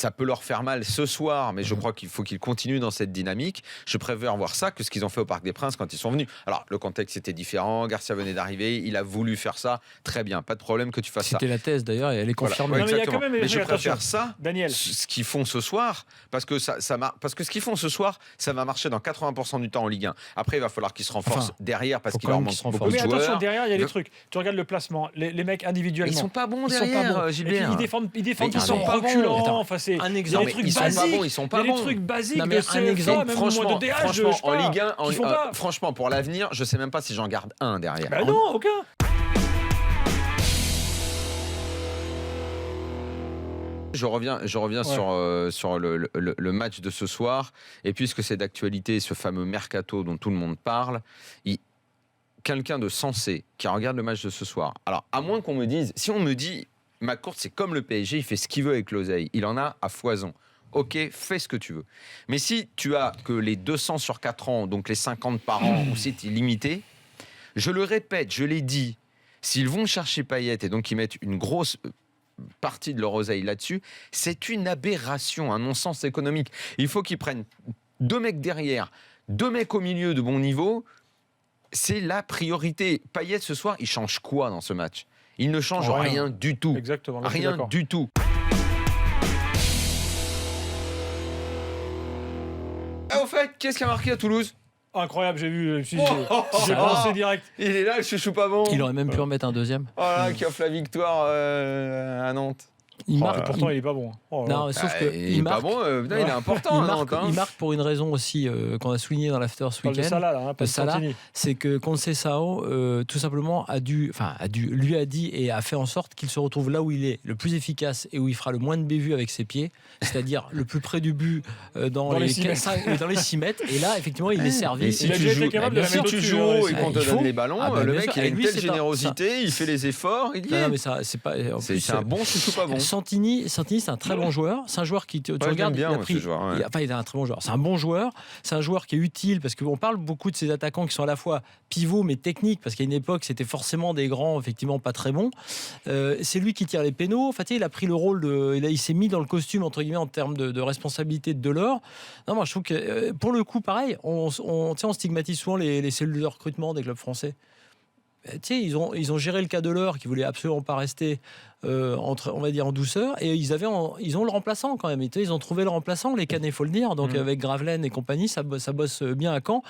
ça peut leur faire mal ce soir, mais je crois qu'il faut qu'ils continuent dans cette dynamique. Je préfère voir ça que ce qu'ils ont fait au Parc des Princes quand ils sont venus. Alors, le contexte était différent, Garcia venait d'arriver, il a voulu faire ça, très bien, pas de problème que tu fasses ça. C'était la thèse d'ailleurs, et elle est confirmée. Voilà. Ouais, Non, mais il y a quand même, mais je attention, préfère ça, Daniel. ce qu'ils font ce soir, parce que parce que ce qu'ils font ce soir, ça va marcher dans 80% du temps en Ligue 1. Après, il va falloir qu'ils se renforcent derrière, parce qu'il leur manque beaucoup de Mais joueurs. attention, derrière, il y a des trucs. Tu regardes le placement, les mecs individuellement. Ils sont pas bons Ils sont derrière, pas bons. Gilbert. Ils défendent ils sont pas bons. reculant. Enfin, c'est Un il y a exemple. des trucs Ils sont basiques. pas bons, ils sont pas Il y a des bons. trucs basiques Non, mais de un CFA, exemple, même Franchement, de DH, je sais en pas, Ligue 1, qui font pas. franchement, pour l'avenir, je sais même pas si j'en garde un derrière. Bah non, aucun. Je reviens sur le match de ce soir. Et puisque c'est d'actualité, ce fameux mercato dont tout le monde parle, quelqu'un de sensé qui regarde le match de ce soir. Alors, à moins qu'on me dise, si on me dit, McCourt, c'est comme le PSG, il fait ce qu'il veut avec l'oseille. Il en a à foison. Ok, fais ce que tu veux. Mais si tu as que les 200 sur 4 ans, donc les 50 par an, où c'est illimité, je le répète, je l'ai dit, s'ils vont chercher Payet et donc ils mettent une grosse partie de leur oseille là-dessus, c'est une aberration, un non-sens économique. Il faut qu'ils prennent 2 mecs derrière, 2 mecs au milieu de bon niveau. C'est la priorité. Payet, ce soir, il change quoi dans ce match ? Il ne change rien du tout. Exactement. Là, je suis Rien d'accord. du tout. Au fait, qu'est-ce qui a marqué à Toulouse ? Incroyable, j'ai vu. J'ai pensé direct. Il est là, le chouchou pas bon. Il aurait même pu en mettre un deuxième. Oh là, qui offre la victoire à Nantes. Il Oh marque. là là. Pourtant, il est pas bon. Oh là là. Non, sauf Ah, que il est il pas marque. bon, putain, il est important. Il marque, Nantes, hein. il marque pour une raison aussi qu'on a souligné dans l'after ce Parle de week-end. Salah, là, hein, pas de Salah, Santini. c'est que Conceição tout simplement lui a dit et a fait en sorte qu'il se retrouve là où il est le plus efficace et où il fera le moins de bévues avec ses pieds, c'est-à-dire le plus près du but dans les 6 mètres. Et là, effectivement, il est servi. Et si Il a tu déjà été joues, capable de la si mettre tu au-dessus, joues ouais, et qu'on te il faut. donne les ballons, Ah bah, le bien mec sûr. il a Et une lui, telle c'est générosité, il fait les efforts, il y est. Non, mais ça, c'est pas. En plus, C'est un bon chouchou pas bon. Santini, c'est un très bon joueur. C'est un joueur qui, tu Ouais, regardes, j'aime bien, il a moi, pris, ce joueur, ouais. il est un très bon joueur. C'est un bon joueur. C'est un joueur qui est utile parce qu'on parle beaucoup de ces attaquants qui sont à la fois pivots mais techniques parce qu'à une époque c'était forcément des grands effectivement pas très bons. C'est lui qui tire les pénaux. Enfin, il a pris le rôle il s'est mis dans le costume entre guillemets en termes de responsabilité de Delors. Non, moi je trouve que pour le coup pareil, on stigmatise souvent les cellules de recrutement des clubs français. Ils ont géré le cas de l'heure qui voulait absolument pas rester on va dire en douceur, et ils ont le remplaçant quand même. Ils ont trouvé le remplaçant, les Canets, faut le dire. Donc avec Gravelaine et compagnie, ça bosse bien à Caen.